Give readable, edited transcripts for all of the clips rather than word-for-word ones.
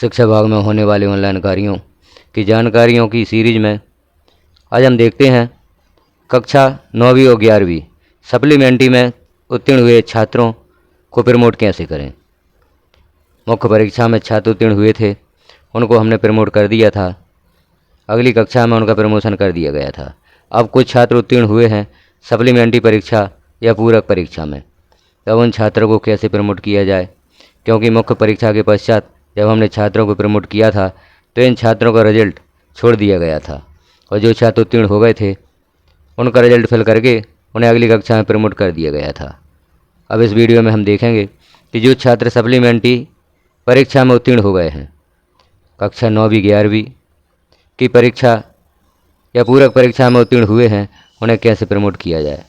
शिक्षा विभाग में होने वाले ऑनलाइन कार्यों की जानकारियों की सीरीज में आज हम देखते हैं कक्षा 9वीं और 11वीं सप्लीमेंट्री में उत्तीर्ण हुए छात्रों को प्रमोट कैसे करें। मुख्य परीक्षा में छात्र उत्तीर्ण हुए थे, उनको हमने प्रमोट कर दिया था, अगली कक्षा में उनका प्रमोशन कर दिया गया था। अब कुछ छात्र उत्तीर्ण हुए हैं सप्लीमेंट्री परीक्षा या पूरक परीक्षा में, तब उन छात्रों को कैसे प्रमोट किया जाए, क्योंकि मुख्य परीक्षा के पश्चात जब हमने छात्रों को प्रमोट किया था तो इन छात्रों का रिजल्ट छोड़ दिया गया था और जो छात्र उत्तीर्ण हो गए थे उनका रिजल्ट फिल करके उन्हें अगली कक्षा में प्रमोट कर दिया गया था। अब इस वीडियो में हम देखेंगे कि जो छात्र सप्लीमेंट्री परीक्षा में उत्तीर्ण हो गए हैं, कक्षा 9वीं 11वीं की परीक्षा या पूरक परीक्षा में उत्तीर्ण हुए हैं, उन्हें कैसे प्रमोट किया जाए।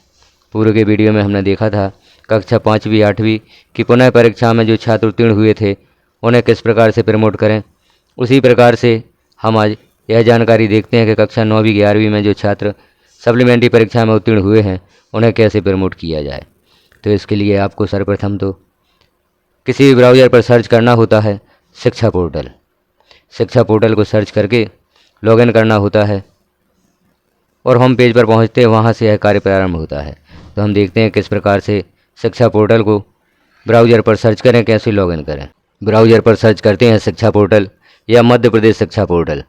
पूर्व के वीडियो में हमने देखा था कक्षा 5वीं 8वीं की पुनः परीक्षा में जो छात्र उत्तीर्ण हुए थे उन्हें किस प्रकार से प्रमोट करें। उसी प्रकार से हम आज यह जानकारी देखते हैं कि कक्षा 9वीं 11वीं में जो छात्र सप्लीमेंट्री परीक्षा में उत्तीर्ण हुए हैं उन्हें कैसे प्रमोट किया जाए। तो इसके लिए आपको सर्वप्रथम तो किसी भी ब्राउज़र पर सर्च करना होता है शिक्षा पोर्टल। शिक्षा पोर्टल को सर्च करके लॉगिन करना होता है और होम पेज पर पहुंचते हैं, वहां से यह कार्य प्रारंभ होता है। तो हम देखते हैं किस प्रकार से शिक्षा पोर्टल को ब्राउज़र पर सर्च करें, कैसे लॉगिन करें। ब्राउज़र पर सर्च करते हैं शिक्षा पोर्टल या मध्य प्रदेश शिक्षा पोर्टल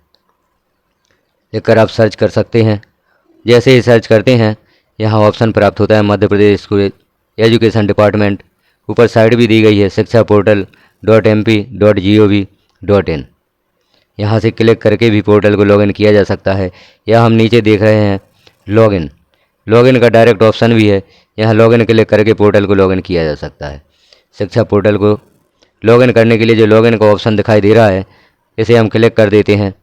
लिखकर आप सर्च कर सकते हैं। जैसे ही सर्च करते हैं यहाँ ऑप्शन प्राप्त होता है Madhya Pradesh school education department. ऊपर साइड भी दी गई है शिक्षा पोर्टल .mp.gov.in। यहाँ से क्लिक करके भी पोर्टल को लॉगिन किया जा सकता है, या हम नीचे देख रहे हैं लॉगिन का डायरेक्ट ऑप्शन भी है, यहाँ लॉगिन क्लिक करके पोर्टल को लॉगिन किया जा सकता है। शिक्षा पोर्टल को लॉगिन करने के लिए जो लॉगिन का ऑप्शन दिखाई दे रहा है इसे हम क्लिक कर देते हैं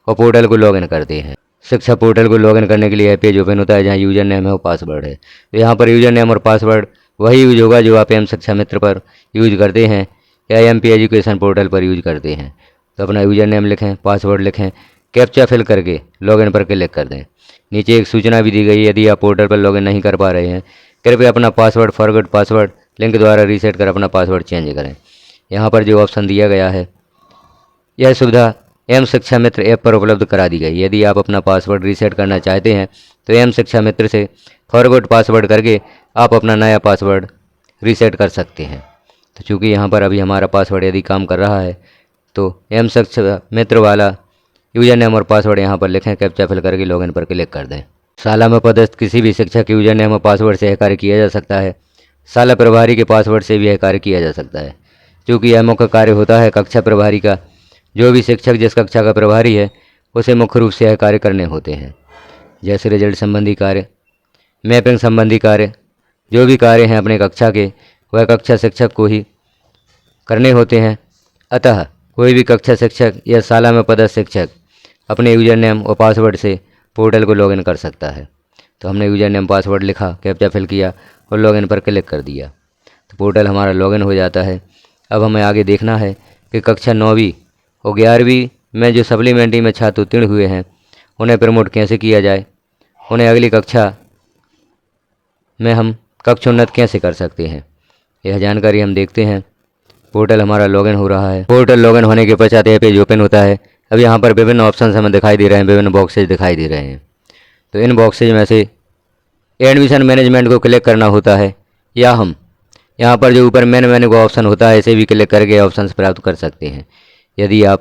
और पोर्टल को लॉगिन करते हैं। शिक्षा पोर्टल को लॉगिन करने के लिए यह पेज ओपन होता है जहाँ यूज़र नेम है और पासवर्ड है। तो यहाँ पर यूज़र नेम और पासवर्ड वही यूज होगा जो आप एम शिक्षा मित्र पर यूज करते हैं या MP एजुकेशन पोर्टल पर यूज करते हैं। तो अपना यूज़र नेम लिखें, पासवर्ड लिखें, कैप्चा फिल करके लॉगिन पर क्लिक कर दें। नीचे एक सूचना भी दी गई है, यदि आप पोर्टल पर लॉगिन नहीं कर पा रहे हैं कृपया अपना पासवर्ड फॉरगॉट पासवर्ड लिंक द्वारा रीसेट कर अपना पासवर्ड चेंज करें। यहाँ पर जो ऑप्शन दिया गया है यह सुविधा एम शिक्षा मित्र ऐप पर उपलब्ध करा दी गई। यदि आप अपना पासवर्ड रीसेट करना चाहते हैं तो एम शिक्षा मित्र से फॉरगॉट पासवर्ड करके आप अपना नया पासवर्ड रीसेट कर सकते हैं। तो चूँकि यहाँ पर अभी हमारा पासवर्ड यदि काम कर रहा है तो एम शिक्षा मित्र वाला यूज़र नेम और पासवर्ड यहाँ पर लिखें, कैप्चा फिल करके लॉगिन पर क्लिक कर दें। शाला में पदस्थ किसी भी शिक्षक के यूज़र नेम और पासवर्ड से यह कार्य किया जा सकता है। शाला प्रभारी के पासवर्ड से भी यह कार्य किया जा सकता है। चूँकि यह मुख्य कार्य होता है कक्षा प्रभारी का, जो भी शिक्षक जिस कक्षा का प्रभारी है उसे मुख्य रूप से यह कार्य करने होते हैं, जैसे रिजल्ट संबंधी कार्य, मैपिंग संबंधी कार्य, जो भी कार्य हैं अपने कक्षा के वह कक्षा शिक्षक को ही करने होते हैं। अतः कोई भी कक्षा शिक्षक या शाला में पदस्थ शिक्षक अपने यूज़र नेम और पासवर्ड से पोर्टल को लॉगिन कर सकता है। तो हमने यूज़र नेम पासवर्ड लिखा, कैप्चा फिल किया और लॉगिन पर क्लिक कर दिया तो पोर्टल हमारा लॉगिन हो जाता है। अब हमें आगे देखना है कि कक्षा 9वीं और 11वीं में जो सप्लीमेंट्री में छात्र उत्तीर्ण हुए हैं उन्हें प्रमोट कैसे किया जाए, उन्हें अगली कक्षा में हम कक्षोन्नत कैसे कर सकते हैं, यह जानकारी हम देखते हैं। पोर्टल हमारा लॉगिन हो रहा है। पोर्टल लॉगिन होने के पश्चात यह पेज ओपन होता है। अब यहाँ पर विभिन्न ऑप्शंस हमें दिखाई दे रहे हैं, विभिन्न बॉक्सेज दिखाई दे रहे हैं। तो इन बॉक्सेज में से एडमिशन मैनेजमेंट को क्लिक करना होता है, या हम यहाँ पर जो ऊपर मेन मेन्यू का ऑप्शन होता है इसे भी क्लिक करके ऑप्शंस प्राप्त कर सकते हैं। यदि आप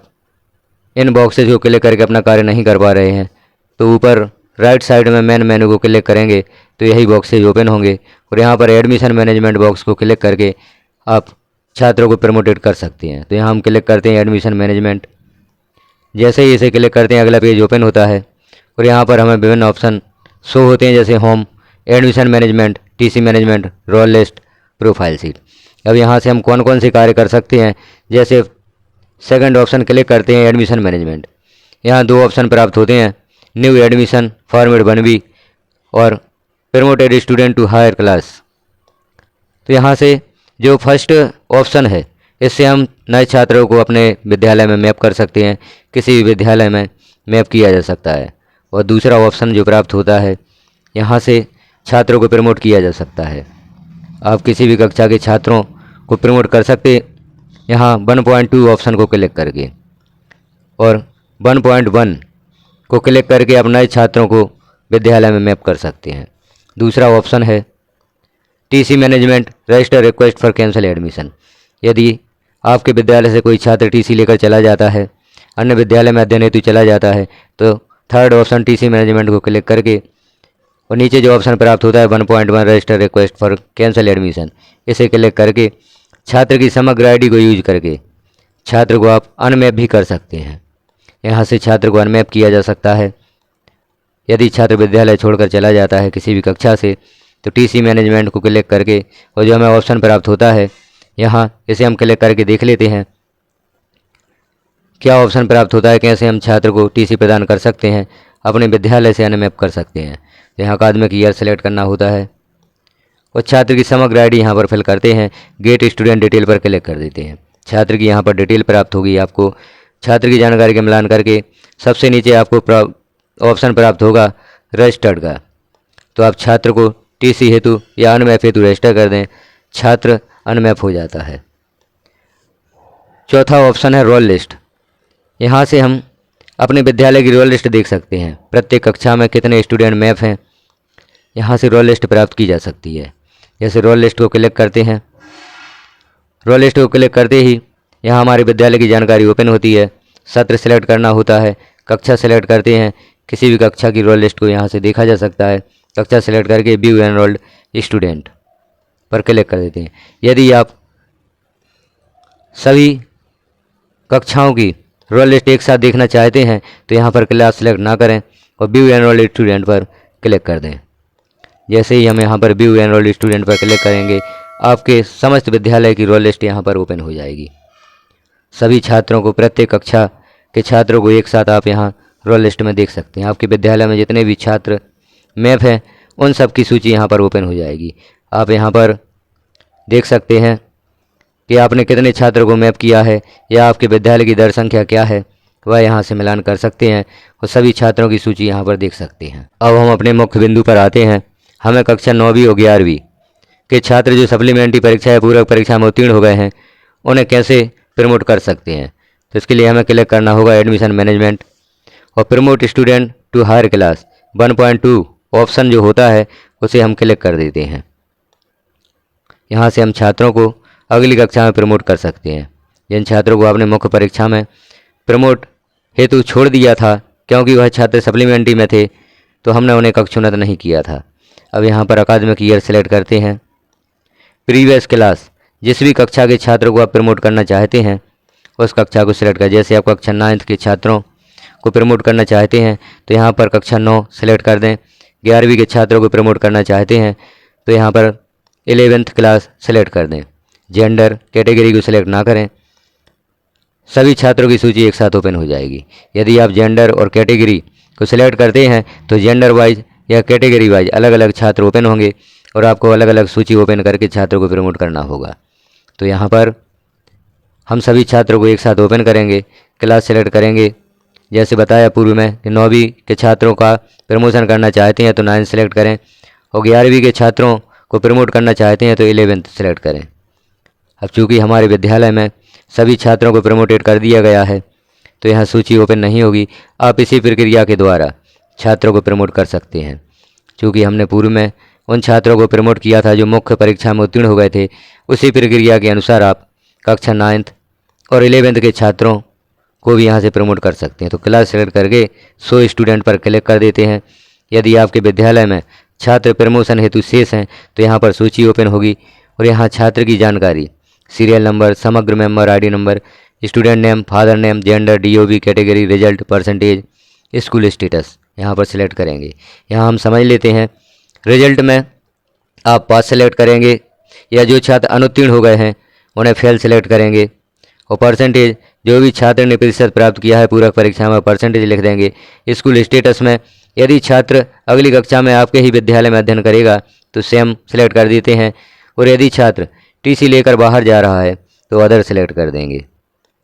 इन बॉक्सेज को क्लिक करके अपना कार्य नहीं कर पा रहे हैं तो ऊपर राइट साइड में मेन मेन्यू को क्लिक करेंगे तो यही बॉक्सेज ओपन होंगे और यहाँ पर एडमिशन मैनेजमेंट बॉक्स को क्लिक करके आप छात्रों को प्रमोटेड कर सकते हैं। तो यहाँ हम क्लिक करते हैं एडमिशन मैनेजमेंट। जैसे ही इसे क्लिक करते हैं अगला पेज ओपन होता है और यहाँ पर हमें विभिन्न ऑप्शन शो होते हैं, जैसे home, admission management, TC management, role list, profile seat. अब यहाँ से हम कौन कौन से कार्य कर सकते हैं, जैसे सेकंड ऑप्शन क्लिक करते हैं एडमिशन मैनेजमेंट। यहाँ दो ऑप्शन प्राप्त होते हैं, न्यू एडमिशन फॉर्मेट 1B और promoted student to higher class. तो यहाँ से जो फर्स्ट ऑप्शन है इससे हम नए छात्रों को अपने विद्यालय में मैप कर सकते हैं, किसी भी विद्यालय में मैप किया जा सकता है। और दूसरा ऑप्शन जो प्राप्त होता है यहाँ से छात्रों को प्रमोट किया जा सकता है। आप किसी भी कक्षा के छात्रों को प्रमोट कर सकते यहाँ 1.2 ऑप्शन को क्लिक करके और 1.1 को क्लिक करके आप नए छात्रों को विद्यालय में मैप कर सकते हैं। दूसरा ऑप्शन है TC management register request for cancel admission. यदि आपके विद्यालय से कोई छात्र टीसी लेकर चला जाता है, अन्य विद्यालय में अध्ययन हेतु चला जाता है, तो थर्ड ऑप्शन टीसी मैनेजमेंट को क्लिक करके और नीचे जो ऑप्शन प्राप्त होता है 1.1 register request for cancel admission, इसे क्लिक करके छात्र की समग्र आईडी को यूज करके छात्र को आप अनमैप भी कर सकते हैं। यहाँ से छात्र को अनमैप किया जा सकता है। यदि छात्र विद्यालय छोड़कर चला जाता है किसी भी कक्षा से, तो टीसी मैनेजमेंट को क्लिक करके और जो हमें ऑप्शन प्राप्त होता है यहाँ, इसे हम क्लिक करके देख लेते हैं क्या ऑप्शन प्राप्त होता है, कैसे हम छात्र को टीसी प्रदान कर सकते हैं, अपने विद्यालय से अनमैप कर सकते हैं। यहाँ अकादमिक ईयर सेलेक्ट करना होता है और छात्र की समग्र आईडी यहाँ पर फिल करते हैं। गेट स्टूडेंट डिटेल पर क्लिक कर देते हैं। छात्र की यहाँ पर डिटेल प्राप्त होगी। आपको छात्र की जानकारी के मिलान करके सबसे नीचे आपको ऑप्शन प्राप्त होगा रजिस्टर्ड का, तो आप छात्र को टीसी हेतु या अनमैप हेतु रजिस्टर कर दें, छात्र अनमैप हो जाता है। चौथा ऑप्शन है रोल लिस्ट। यहाँ से हम अपने विद्यालय की रोल लिस्ट देख सकते हैं। प्रत्येक कक्षा में कितने स्टूडेंट मैप हैं, यहाँ से रोल लिस्ट प्राप्त की जा सकती है। जैसे रोल लिस्ट को क्लिक करते हैं, रोल लिस्ट को क्लिक करते ही यहाँ हमारे विद्यालय की जानकारी ओपन होती है। सत्र सेलेक्ट करना होता है, कक्षा सेलेक्ट करते हैं, किसी भी कक्षा की रोल लिस्ट को यहाँ से देखा जा सकता है। कक्षा सेलेक्ट करके व्यू एनरोल्ड स्टूडेंट पर क्लिक कर देते हैं। यदि आप सभी कक्षाओं की रोल लिस्ट एक साथ देखना चाहते हैं तो यहाँ पर क्लास सेलेक्ट ना करें और व्यू एनरोल्ड स्टूडेंट पर क्लिक कर दें। जैसे ही हम यहाँ पर व्यू एनरोल्ड स्टूडेंट पर क्लिक करेंगे, आपके समस्त विद्यालय की रोल लिस्ट यहाँ पर ओपन हो जाएगी। सभी छात्रों को, प्रत्येक कक्षा के छात्रों को एक साथ आप यहाँ रोल लिस्ट में देख सकते हैं। आपके विद्यालय में जितने भी छात्र मैप हैं उन सब की सूची यहाँ पर ओपन हो जाएगी। आप यहाँ पर देख सकते हैं कि आपने कितने छात्रों को मैप किया है या आपके विद्यालय की दर संख्या क्या है, वह यहाँ से मिलान कर सकते हैं और सभी छात्रों की सूची यहाँ पर देख सकते हैं। अब हम अपने मुख्य बिंदु पर आते हैं। हमें कक्षा 9वीं और 11वीं के छात्र जो सप्लीमेंट्री परीक्षा या पूरक परीक्षा में उत्तीर्ण हो गए हैं, उन्हें कैसे प्रमोट कर सकते हैं। तो इसके लिए हमें क्लिक करना होगा एडमिशन मैनेजमेंट और promote student to higher class 1.2 option जो होता है उसे हम क्लिक कर देते हैं। यहाँ से हम छात्रों को अगली कक्षा में प्रमोट कर सकते हैं। जिन छात्रों को आपने मुख्य परीक्षा में प्रमोट हेतु छोड़ दिया था क्योंकि वह छात्र सप्लीमेंट्री में थे, तो हमने उन्हें कक्षोन्नत नहीं किया था। अब यहाँ पर अकादमिक ईयर सेलेक्ट करते हैं। प्रीवियस क्लास, जिस भी कक्षा के छात्रों को आप प्रमोट करना चाहते हैं उस कक्षा को सिलेक्ट करें। जैसे आप कक्षा 9th के छात्रों को प्रमोट करना चाहते हैं तो यहाँ पर कक्षा 9 सेलेक्ट कर दें। 11वीं के छात्रों को प्रमोट करना चाहते हैं तो यहाँ पर 11th क्लास सेलेक्ट कर दें। जेंडर कैटेगरी को सिलेक्ट ना करें, सभी छात्रों की सूची एक साथ ओपन हो जाएगी। यदि आप जेंडर और कैटेगरी को सिलेक्ट करते हैं तो जेंडर वाइज या कैटेगरी वाइज अलग अलग छात्र ओपन होंगे और आपको अलग अलग सूची ओपन करके छात्रों को प्रमोट करना होगा। तो यहाँ पर हम सभी छात्रों को एक साथ ओपन करेंगे, क्लास सेलेक्ट करेंगे। जैसे बताया पूर्व में कि 9वीं के छात्रों का प्रमोशन करना चाहते हैं तो 9 सेलेक्ट करें और 11वीं के छात्रों को प्रमोट करना चाहते हैं तो 11th सेलेक्ट करें। अब चूँकि हमारे विद्यालय में सभी छात्रों को प्रमोटेड कर दिया गया है तो यहाँ सूची ओपन नहीं होगी। आप इसी प्रक्रिया के द्वारा छात्रों को प्रमोट कर सकते हैं। चूँकि हमने पूर्व में उन छात्रों को प्रमोट किया था जो मुख्य परीक्षा में उत्तीर्ण हो गए थे, उसी प्रक्रिया के अनुसार आप कक्षा 9th और 11th के छात्रों को भी यहाँ से प्रमोट कर सकते हैं। तो क्लास सेलेक्ट करके 100 स्टूडेंट पर क्लिक कर देते हैं। यदि आपके विद्यालय में छात्र प्रमोशन हेतु शेष हैं तो यहाँ पर सूची ओपन होगी और यहाँ छात्र की जानकारी, सीरियल नंबर, समग्र member ID number, student name, father name, gender, DOB category, result, percentage, school status यहाँ पर सिलेक्ट करेंगे। यहाँ हम समझ लेते हैं रिजल्ट में आप पास सेलेक्ट करेंगे या जो छात्र अनुत्तीर्ण हो गए हैं उन्हें फेल सेलेक्ट करेंगे और परसेंटेज, जो भी छात्र ने प्रतिशत प्राप्त किया है पूरक परीक्षा में परसेंटेज लिख देंगे। स्कूल स्टेटस में यदि छात्र अगली कक्षा में आपके ही विद्यालय में अध्ययन करेगा तो सेम सेलेक्ट कर देते हैं और यदि छात्र TC लेकर बाहर जा रहा है तो अदर सेलेक्ट कर देंगे।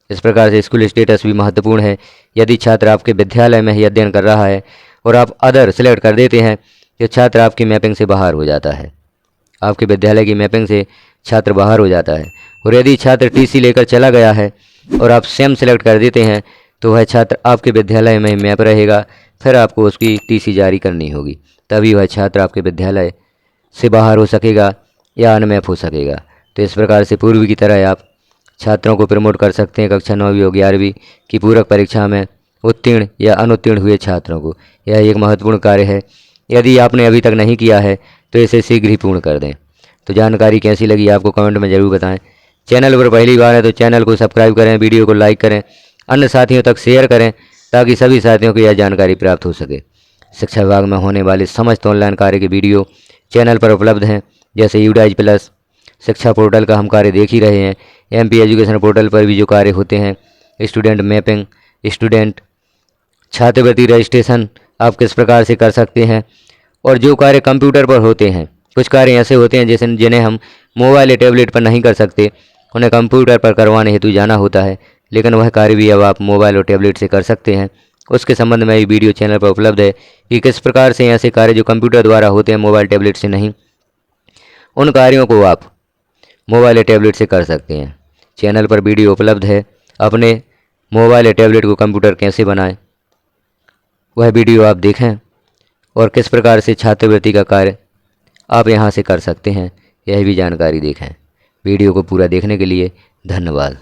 इस प्रकार से स्कूल स्टेटस भी महत्वपूर्ण है। यदि छात्र आपके विद्यालय में ही अध्ययन कर रहा है और आप अदर सेलेक्ट कर देते हैं तो छात्र आपकी मैपिंग से बाहर हो जाता है। आपके विद्यालय की मैपिंग से छात्र बाहर हो जाता है। और यदि छात्र टीसी लेकर चला गया है और आप स्वयं सेलेक्ट कर देते हैं तो वह छात्र आपके विद्यालय में मैप रहेगा, फिर आपको उसकी टीसी जारी करनी होगी, तभी वह छात्र आपके विद्यालय से बाहर हो सकेगा या अनमैप हो सकेगा। तो इस प्रकार से पूर्व की तरह आप छात्रों को प्रमोट कर सकते हैं कक्षा 9वीं और 11वीं की पूरक परीक्षा में उत्तीर्ण या अनुत्तीर्ण हुए छात्रों को। यह एक महत्वपूर्ण कार्य है। यदि आपने अभी तक नहीं किया है तो इसे शीघ्र ही पूर्ण कर दें। तो जानकारी कैसी लगी आपको कमेंट में ज़रूर बताएं। चैनल पर पहली बार है तो चैनल को सब्सक्राइब करें, वीडियो को लाइक करें, अन्य साथियों तक शेयर करें ताकि सभी साथियों को यह जानकारी प्राप्त हो सके। शिक्षा विभाग में होने वाले समस्त ऑनलाइन कार्य के वीडियो चैनल पर उपलब्ध हैं, जैसे यूडाइज प्लस, शिक्षा पोर्टल का हम कार्य देख ही रहे हैं, MP एजुकेशन पोर्टल पर भी जो कार्य होते हैं, स्टूडेंट मैपिंग, स्टूडेंट छात्रवृत्ति रजिस्ट्रेशन आप किस प्रकार से कर सकते हैं, और जो कार्य कंप्यूटर पर होते हैं, कुछ कार्य ऐसे होते हैं जैसे जिन्हें हम मोबाइल या टैबलेट पर नहीं कर सकते, उन्हें कंप्यूटर पर करवाने हेतु जाना होता है, लेकिन वह कार्य भी अब आप मोबाइल और टैबलेट से कर सकते हैं। उसके संबंध में भी वीडियो चैनल पर उपलब्ध है कि किस प्रकार से ऐसे कार्य जो कंप्यूटर द्वारा होते हैं, मोबाइल टैबलेट से नहीं, उन कार्यों को आप मोबाइल या टैबलेट से कर सकते हैं। चैनल पर वीडियो उपलब्ध है। अपने मोबाइल या टैबलेट को कंप्यूटर कैसे बनाएं, वह वीडियो आप देखें, और किस प्रकार से छात्रवृत्ति का कार्य आप यहां से कर सकते हैं, यह भी जानकारी देखें। वीडियो को पूरा देखने के लिए धन्यवाद।